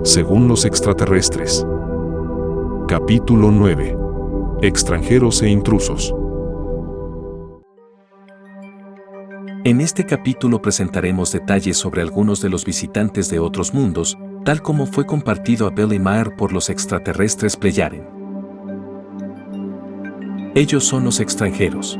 según los extraterrestres. Capítulo 9. Extranjeros e intrusos. En este capítulo presentaremos detalles sobre algunos de los visitantes de otros mundos, tal como fue compartido a Billy Maher por los extraterrestres Plejaren. Ellos son los extranjeros.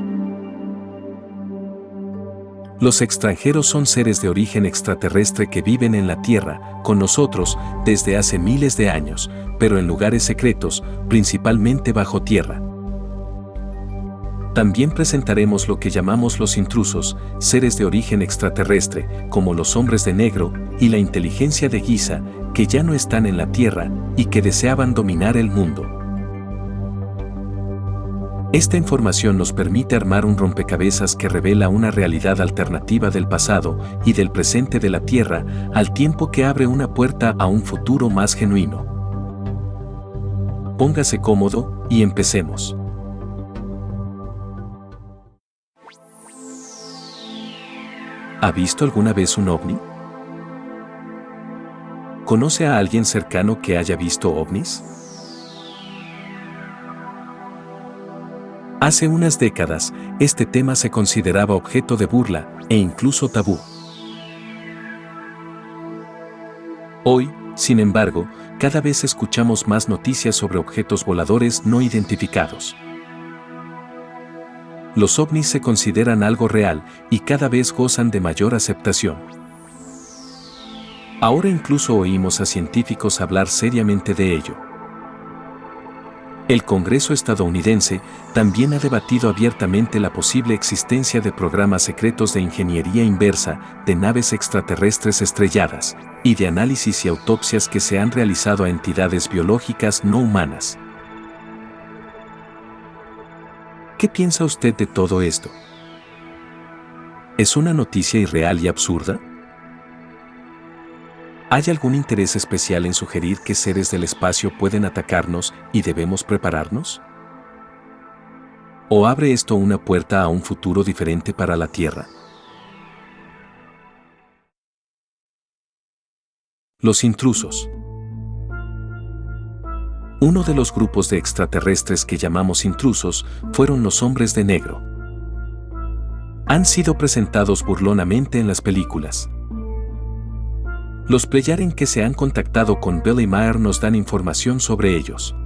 Los extranjeros son seres de origen extraterrestre que viven en la Tierra, con nosotros, desde hace miles de años, pero en lugares secretos, principalmente bajo tierra. También presentaremos lo que llamamos los intrusos, seres de origen extraterrestre, como los hombres de negro y la inteligencia de Giza, que ya no están en la Tierra y que deseaban dominar el mundo. Esta información nos permite armar un rompecabezas que revela una realidad alternativa del pasado y del presente de la Tierra, al tiempo que abre una puerta a un futuro más genuino. Póngase cómodo y empecemos. ¿Ha visto alguna vez un ovni? ¿Conoce a alguien cercano que haya visto ovnis? Hace unas décadas, este tema se consideraba objeto de burla e incluso tabú. Hoy, sin embargo, cada vez escuchamos más noticias sobre objetos voladores no identificados. Los ovnis se consideran algo real y cada vez gozan de mayor aceptación. Ahora incluso oímos a científicos hablar seriamente de ello. El Congreso estadounidense también ha debatido abiertamente la posible existencia de programas secretos de ingeniería inversa, de naves extraterrestres estrelladas, y de análisis y autopsias que se han realizado a entidades biológicas no humanas. ¿Qué piensa usted de todo esto? ¿Es una noticia irreal y absurda? ¿Hay algún interés especial en sugerir que seres del espacio pueden atacarnos y debemos prepararnos? ¿O abre esto una puerta a un futuro diferente para la Tierra? Los intrusos. Uno de los grupos de extraterrestres que llamamos intrusos fueron los hombres de negro. Han sido presentados burlonamente en las películas. Los Plejaren que se han contactado con Billy Maher nos dan información sobre ellos.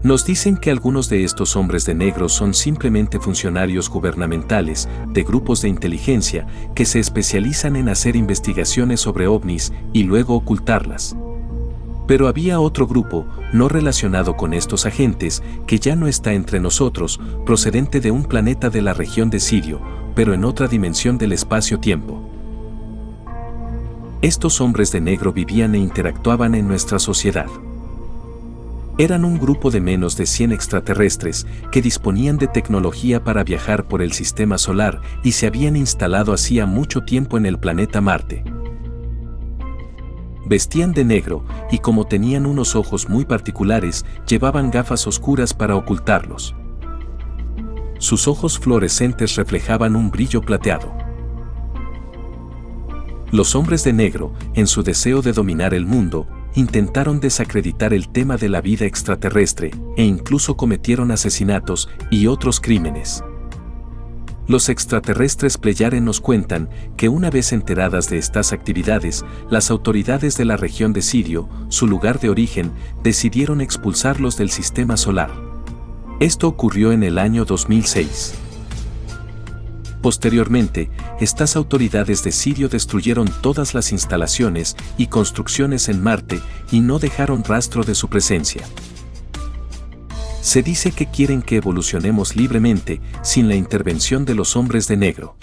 Nos dicen que algunos de estos hombres de negro son simplemente funcionarios gubernamentales, de grupos de inteligencia, que se especializan en hacer investigaciones sobre ovnis y luego ocultarlas. Pero había otro grupo, no relacionado con estos agentes, que ya no está entre nosotros, procedente de un planeta de la región de Sirio, pero en otra dimensión del espacio-tiempo. Estos hombres de negro vivían e interactuaban en nuestra sociedad. Eran un grupo de menos de 100 extraterrestres que disponían de tecnología para viajar por el sistema solar y se habían instalado hacía mucho tiempo en el planeta Marte. Vestían de negro y como tenían unos ojos muy particulares, llevaban gafas oscuras para ocultarlos. Sus ojos fluorescentes reflejaban un brillo plateado. Los hombres de negro, en su deseo de dominar el mundo, intentaron desacreditar el tema de la vida extraterrestre e incluso cometieron asesinatos y otros crímenes. Los extraterrestres Plejaren nos cuentan que una vez enteradas de estas actividades, las autoridades de la región de Sirio, su lugar de origen, decidieron expulsarlos del sistema solar. Esto ocurrió en el año 2006. Posteriormente, estas autoridades de Sirio destruyeron todas las instalaciones y construcciones en Marte y no dejaron rastro de su presencia. Se dice que quieren que evolucionemos libremente, sin la intervención de los hombres de negro.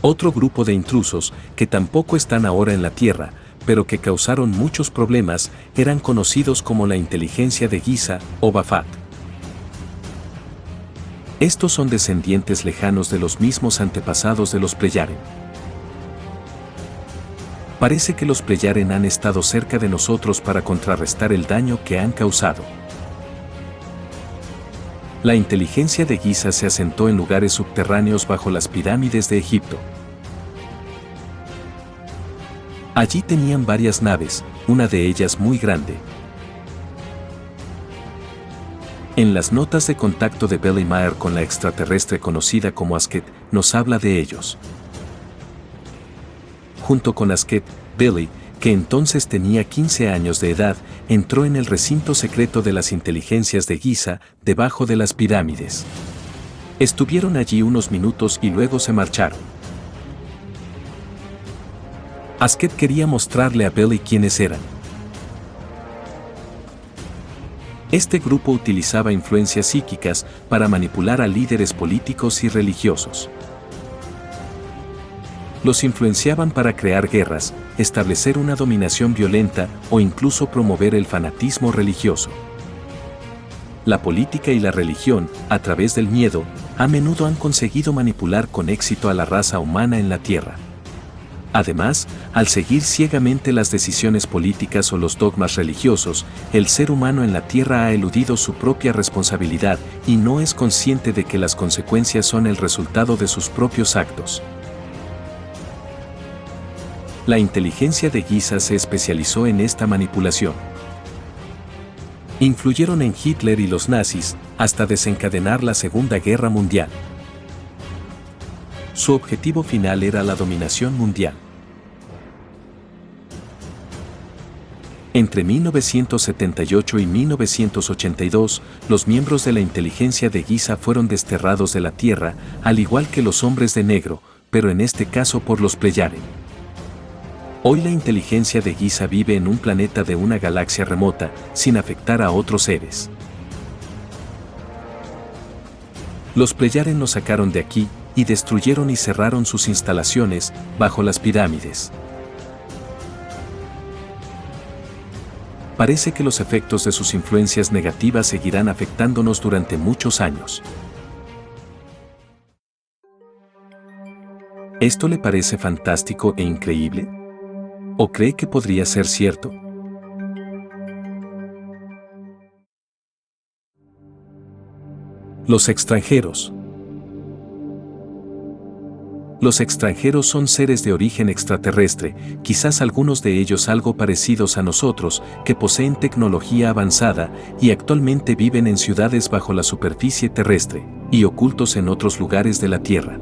Otro grupo de intrusos, que tampoco están ahora en la Tierra, pero que causaron muchos problemas, eran conocidos como la inteligencia de Giza o Bafat. Estos son descendientes lejanos de los mismos antepasados de los Plejaren. Parece que los Plejaren han estado cerca de nosotros para contrarrestar el daño que han causado. La inteligencia de Giza se asentó en lugares subterráneos bajo las pirámides de Egipto. Allí tenían varias naves, una de ellas muy grande. En las notas de contacto de Billy Mayer con la extraterrestre conocida como Asket, nos habla de ellos. Junto con Asket, Billy, que entonces tenía 15 años de edad, entró en el recinto secreto de las inteligencias de Giza, debajo de las pirámides. Estuvieron allí unos minutos y luego se marcharon. Asket quería mostrarle a Billy quiénes eran. Este grupo utilizaba influencias psíquicas para manipular a líderes políticos y religiosos. Los influenciaban para crear guerras, establecer una dominación violenta o incluso promover el fanatismo religioso. La política y la religión, a través del miedo, a menudo han conseguido manipular con éxito a la raza humana en la Tierra. Además, al seguir ciegamente las decisiones políticas o los dogmas religiosos, el ser humano en la Tierra ha eludido su propia responsabilidad y no es consciente de que las consecuencias son el resultado de sus propios actos. La inteligencia de Giza se especializó en esta manipulación. Influyeron en Hitler y los nazis hasta desencadenar la Segunda Guerra Mundial. Su objetivo final era la dominación mundial. Entre 1978 y 1982, los miembros de la inteligencia de Giza fueron desterrados de la Tierra, al igual que los hombres de negro, pero en este caso por los Pleyaren. Hoy la inteligencia de Giza vive en un planeta de una galaxia remota, sin afectar a otros seres. Los Pleyaren nos sacaron de aquí, y destruyeron y cerraron sus instalaciones, bajo las pirámides. Parece que los efectos de sus influencias negativas seguirán afectándonos durante muchos años. ¿Esto le parece fantástico e increíble? ¿O cree que podría ser cierto? Los extranjeros. Los extranjeros son seres de origen extraterrestre, quizás algunos de ellos algo parecidos a nosotros, que poseen tecnología avanzada y actualmente viven en ciudades bajo la superficie terrestre y ocultos en otros lugares de la Tierra.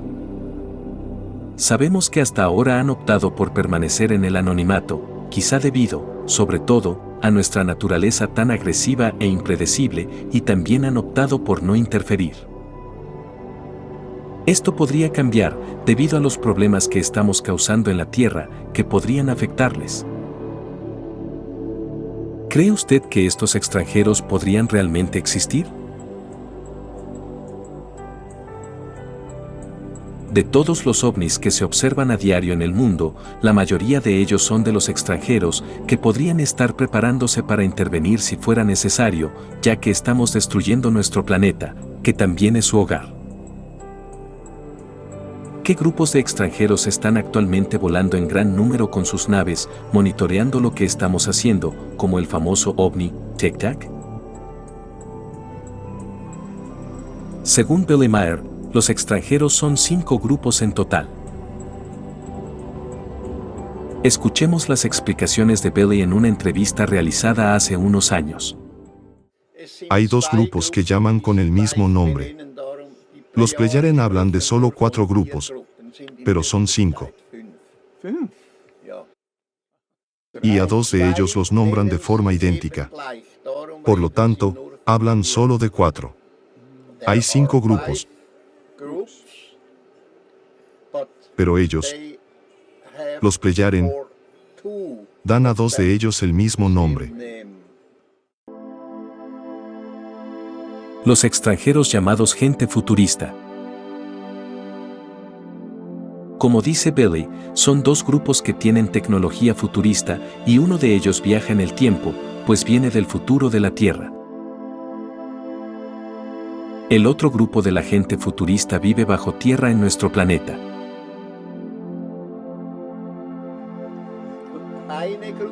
Sabemos que hasta ahora han optado por permanecer en el anonimato, quizá debido, sobre todo, a nuestra naturaleza tan agresiva e impredecible, y también han optado por no interferir. Esto podría cambiar debido a los problemas que estamos causando en la Tierra, que podrían afectarles. ¿Cree usted que estos extranjeros podrían realmente existir? De todos los ovnis que se observan a diario en el mundo, la mayoría de ellos son de los extranjeros que podrían estar preparándose para intervenir si fuera necesario, ya que estamos destruyendo nuestro planeta, que también es su hogar. ¿Qué grupos de extranjeros están actualmente volando en gran número con sus naves, monitoreando lo que estamos haciendo, como el famoso ovni, Tic Tac? Según Billy Mayer, los extranjeros son 5 grupos en total. Escuchemos las explicaciones de Billy en una entrevista realizada hace unos años. Hay 2 grupos que llaman con el mismo nombre. Los Pleyaren hablan de solo 4 grupos, pero son 5. Y a 2 de ellos los nombran de forma idéntica. Por lo tanto, hablan solo de 4. Hay 5 grupos, pero ellos, los Pleyaren, dan a 2 de ellos el mismo nombre. Los extranjeros llamados gente futurista. Como dice Billy, son 2 grupos que tienen tecnología futurista y uno de ellos viaja en el tiempo, pues viene del futuro de la Tierra. El otro grupo de la gente futurista vive bajo tierra en nuestro planeta.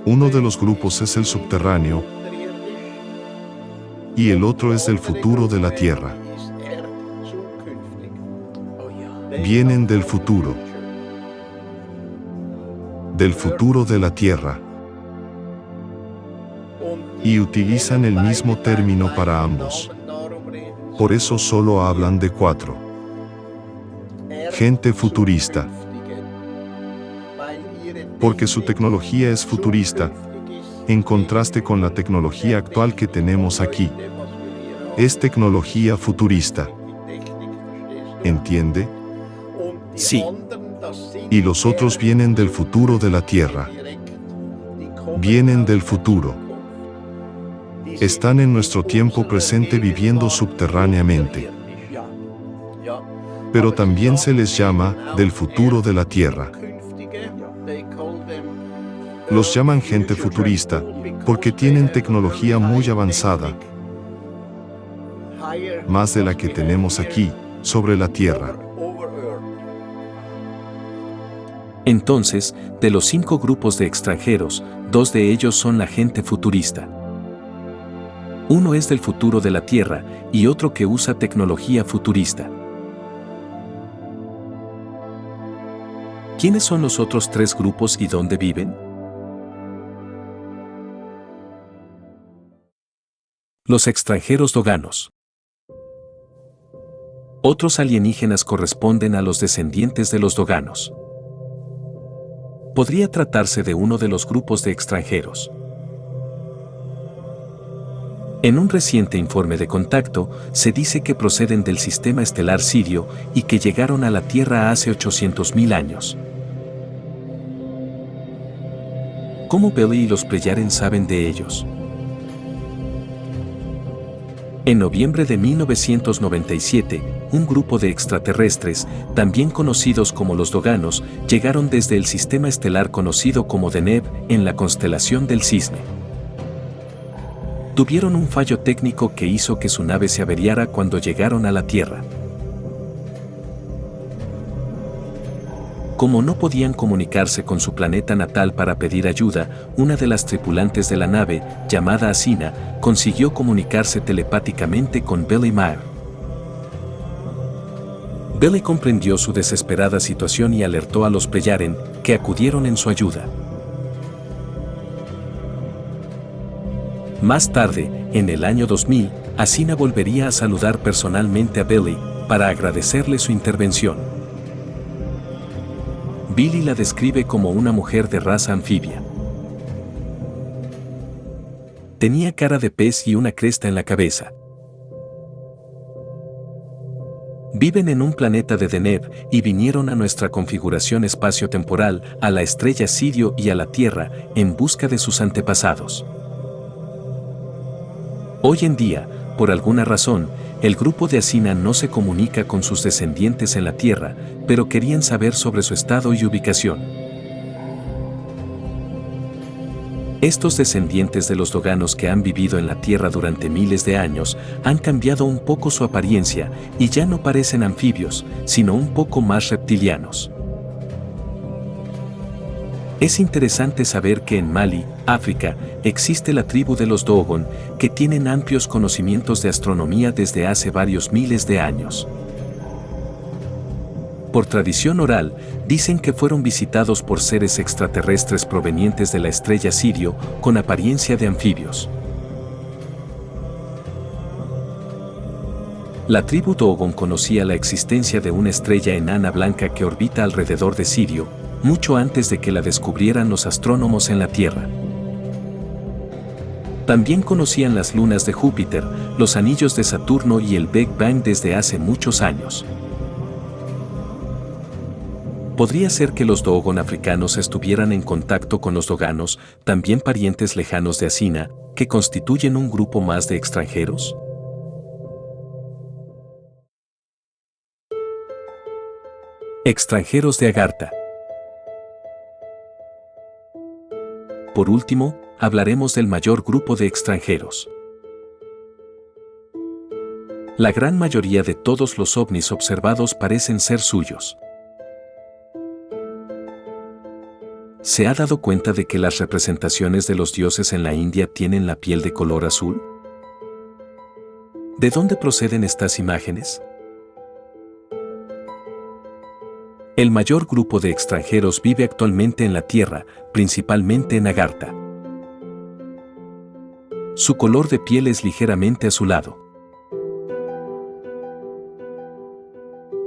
Uno de los grupos es el subterráneo, y el otro es del futuro de la Tierra. Vienen del futuro. del futuro de la Tierra. Y utilizan el mismo término para ambos. Por eso solo hablan de 4. Gente futurista. Porque su tecnología es futurista, en contraste con la tecnología actual que tenemos aquí. Es tecnología futurista. ¿Entiende? Sí. Y los otros vienen del futuro de la Tierra. Vienen del futuro. Están en nuestro tiempo presente viviendo subterráneamente. Pero también se les llama del futuro de la Tierra. Los llaman gente futurista porque tienen tecnología muy avanzada, más de la que tenemos aquí, sobre la Tierra. Entonces, de los 5 grupos de extranjeros, 2 de ellos son la gente futurista. Uno es del futuro de la Tierra y otro que usa tecnología futurista. ¿Quiénes son los otros 3 grupos y dónde viven? Los extranjeros doganos. Otros alienígenas corresponden a los descendientes de los doganos. Podría tratarse de uno de los grupos de extranjeros. En un reciente informe de contacto, se dice que proceden del sistema estelar Sirio y que llegaron a la Tierra hace 800.000 años. ¿Cómo Billy y los Pleyaren saben de ellos? En noviembre de 1997, un grupo de extraterrestres, también conocidos como los Doganos, llegaron desde el sistema estelar conocido como Deneb en la constelación del Cisne. Tuvieron un fallo técnico que hizo que su nave se averiara cuando llegaron a la Tierra. Como no podían comunicarse con su planeta natal para pedir ayuda, una de las tripulantes de la nave, llamada Asina, consiguió comunicarse telepáticamente con Billy Maher. Billy comprendió su desesperada situación y alertó a los Pleyaren, que acudieron en su ayuda. Más tarde, en el año 2000, Asina volvería a saludar personalmente a Billy para agradecerle su intervención. Billy la describe como una mujer de raza anfibia. Tenía cara de pez y una cresta en la cabeza. Viven en un planeta de Deneb y vinieron a nuestra configuración espacio-temporal, a la estrella Sirio y a la Tierra, en busca de sus antepasados. Hoy en día, por alguna razón, el grupo de Asina no se comunica con sus descendientes en la Tierra, pero querían saber sobre su estado y ubicación. Estos descendientes de los doganos que han vivido en la Tierra durante miles de años han cambiado un poco su apariencia y ya no parecen anfibios, sino un poco más reptilianos. Es interesante saber que en Mali, África, existe la tribu de los Dogon, que tienen amplios conocimientos de astronomía desde hace varios miles de años. Por tradición oral, dicen que fueron visitados por seres extraterrestres provenientes de la estrella Sirio, con apariencia de anfibios. La tribu Dogon conocía la existencia de una estrella enana blanca que orbita alrededor de Sirio, mucho antes de que la descubrieran los astrónomos en la Tierra. También conocían las lunas de Júpiter, los anillos de Saturno y el Big Bang desde hace muchos años. Podría ser que los Dogon africanos estuvieran en contacto con los doganos, también parientes lejanos de Asina, que constituyen un grupo más de extranjeros. Extranjeros de Agartha. Por último, hablaremos del mayor grupo de extranjeros. La gran mayoría de todos los ovnis observados parecen ser suyos. ¿Se ha dado cuenta de que las representaciones de los dioses en la India tienen la piel de color azul? ¿De dónde proceden estas imágenes? El mayor grupo de extranjeros vive actualmente en la Tierra, principalmente en Agartha. Su color de piel es ligeramente azulado.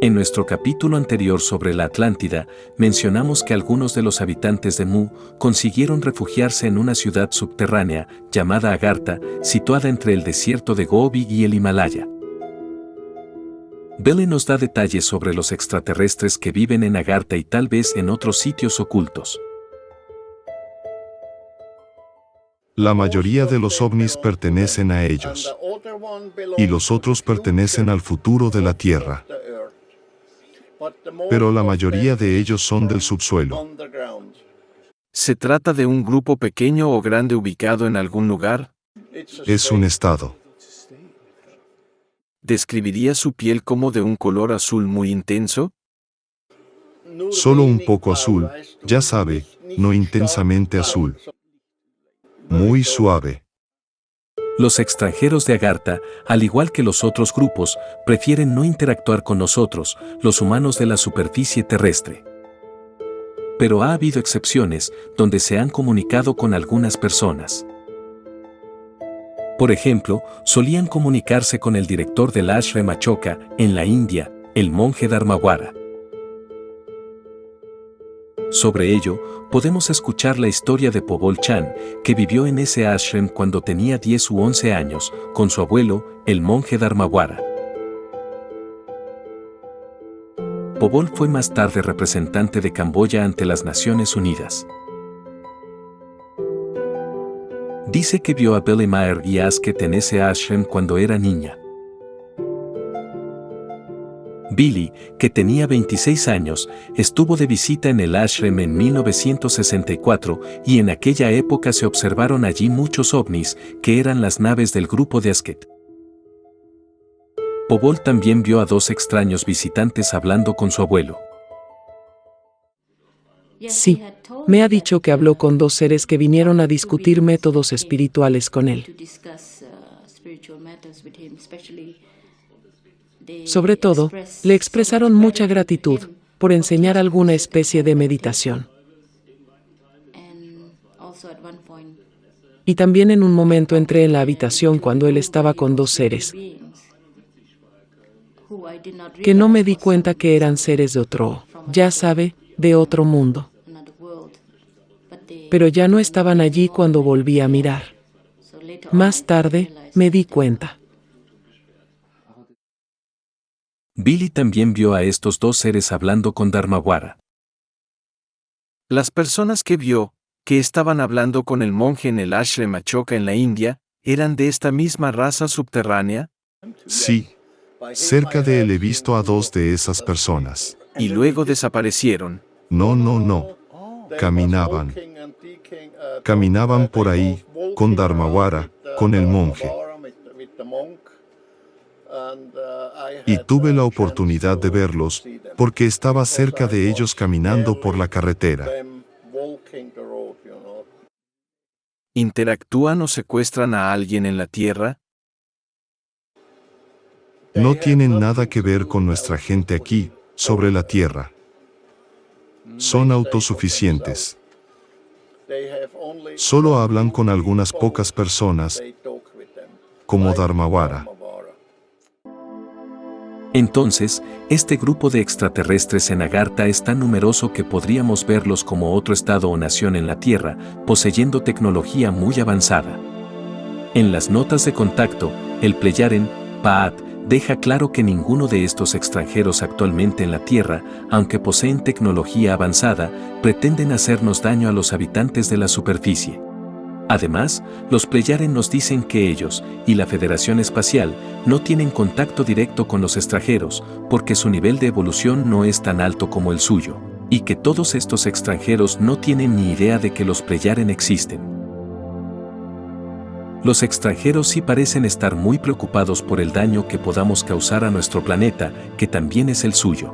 En nuestro capítulo anterior sobre la Atlántida, mencionamos que algunos de los habitantes de Mu consiguieron refugiarse en una ciudad subterránea llamada Agartha, situada entre el desierto de Gobi y el Himalaya. Billy nos da detalles sobre los extraterrestres que viven en Agartha y tal vez en otros sitios ocultos. La mayoría de los ovnis pertenecen a ellos, y los otros pertenecen al futuro de la Tierra. Pero la mayoría de ellos son del subsuelo. ¿Se trata de un grupo pequeño o grande ubicado en algún lugar? Es un estado. ¿Describiría su piel como de un color azul muy intenso? Solo un poco azul, ya sabe, no intensamente azul. Muy suave. Los extranjeros de Agartha, al igual que los otros grupos, prefieren no interactuar con nosotros, los humanos de la superficie terrestre. Pero ha habido excepciones donde se han comunicado con algunas personas. Por ejemplo, solían comunicarse con el director del Ashram Ashoka, en la India, el monje Dharmawara. Sobre ello, podemos escuchar la historia de Pobol Chan, que vivió en ese ashram cuando tenía 10 u 11 años, con su abuelo, el monje Dharmawara. Pobol fue más tarde representante de Camboya ante las Naciones Unidas. Dice que vio a Billy Maher y Asket en ese ashram cuando era niña. Billy, que tenía 26 años, estuvo de visita en el ashram en 1964 y en aquella época se observaron allí muchos ovnis, que eran las naves del grupo de Asket. Pobol también vio a 2 extraños visitantes hablando con su abuelo. Sí, me ha dicho que habló con 2 seres que vinieron a discutir métodos espirituales con él. Sobre todo, le expresaron mucha gratitud por enseñar alguna especie de meditación. Y también en un momento entré en la habitación cuando él estaba con 2 seres, que no me di cuenta que eran seres de otro, ya sabe, de otro mundo. Pero ya no estaban allí cuando volví a mirar. Más tarde, me di cuenta. Billy también vio a estos 2 seres hablando con Dharmawara. Las personas que vio, que estaban hablando con el monje en el Ashram Ashoka en la India, ¿eran de esta misma raza subterránea? Sí. Cerca de él he visto a 2 de esas personas. Y luego desaparecieron. No. Caminaban. Caminaban por ahí, con Dharmawara, con el monje. Y tuve la oportunidad de verlos, porque estaba cerca de ellos caminando por la carretera. ¿Interactúan o secuestran a alguien en la Tierra? No tienen nada que ver con nuestra gente aquí, sobre la Tierra. Son autosuficientes. Solo hablan con algunas pocas personas, como Dharmawara. Entonces, este grupo de extraterrestres en Agartha es tan numeroso que podríamos verlos como otro estado o nación en la Tierra, poseyendo tecnología muy avanzada. En las notas de contacto, el Plejaren, Paat, deja claro que ninguno de estos extranjeros actualmente en la Tierra, aunque poseen tecnología avanzada, pretenden hacernos daño a los habitantes de la superficie. Además, los Plejaren nos dicen que ellos, y la Federación Espacial, no tienen contacto directo con los extranjeros, porque su nivel de evolución no es tan alto como el suyo, y que todos estos extranjeros no tienen ni idea de que los Plejaren existen. Los extranjeros sí parecen estar muy preocupados por el daño que podamos causar a nuestro planeta, que también es el suyo.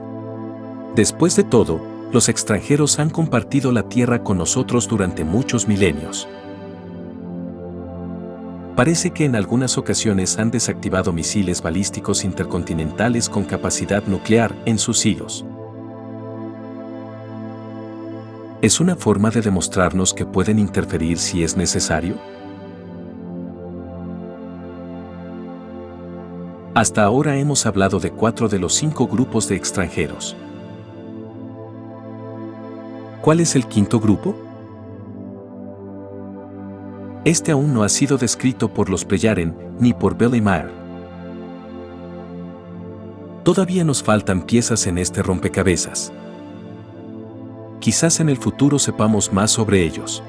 Después de todo, los extranjeros han compartido la Tierra con nosotros durante muchos milenios. Parece que en algunas ocasiones han desactivado misiles balísticos intercontinentales con capacidad nuclear en sus hilos. ¿Es una forma de demostrarnos que pueden interferir si es necesario? Hasta ahora hemos hablado de 4 de los 5 grupos de extranjeros. ¿Cuál es el quinto grupo? Este aún no ha sido descrito por los Plejaren ni por Billy Meier. Todavía nos faltan piezas en este rompecabezas. Quizás en el futuro sepamos más sobre ellos.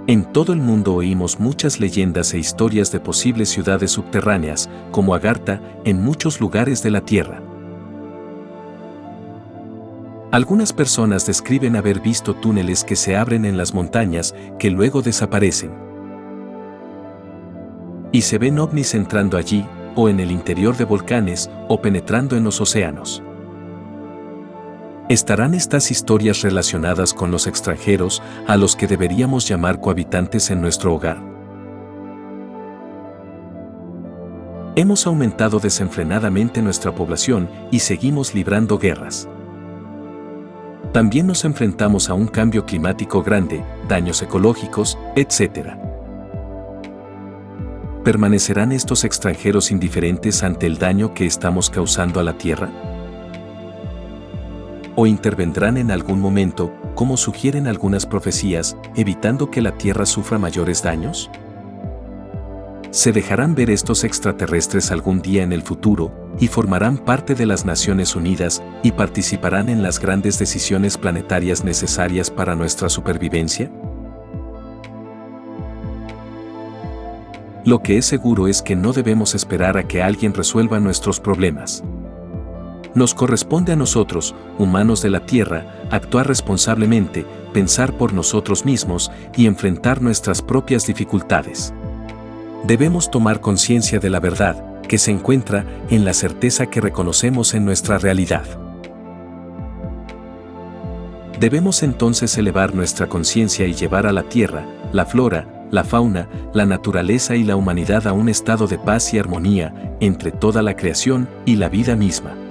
En todo el mundo oímos muchas leyendas e historias de posibles ciudades subterráneas, como Agartha, en muchos lugares de la Tierra. Algunas personas describen haber visto túneles que se abren en las montañas, que luego desaparecen. Y se ven ovnis entrando allí, o en el interior de volcanes, o penetrando en los océanos. ¿Estarán estas historias relacionadas con los extranjeros a los que deberíamos llamar cohabitantes en nuestro hogar? Hemos aumentado desenfrenadamente nuestra población y seguimos librando guerras. También nos enfrentamos a un cambio climático grande, daños ecológicos, etc. ¿Permanecerán estos extranjeros indiferentes ante el daño que estamos causando a la Tierra? ¿O intervendrán en algún momento, como sugieren algunas profecías, evitando que la Tierra sufra mayores daños? ¿Se dejarán ver estos extraterrestres algún día en el futuro, y formarán parte de las Naciones Unidas, y participarán en las grandes decisiones planetarias necesarias para nuestra supervivencia? Lo que es seguro es que no debemos esperar a que alguien resuelva nuestros problemas. Nos corresponde a nosotros, humanos de la Tierra, actuar responsablemente, pensar por nosotros mismos y enfrentar nuestras propias dificultades. Debemos tomar conciencia de la verdad, que se encuentra en la certeza que reconocemos en nuestra realidad. Debemos entonces elevar nuestra conciencia y llevar a la Tierra, la flora, la fauna, la naturaleza y la humanidad a un estado de paz y armonía entre toda la creación y la vida misma.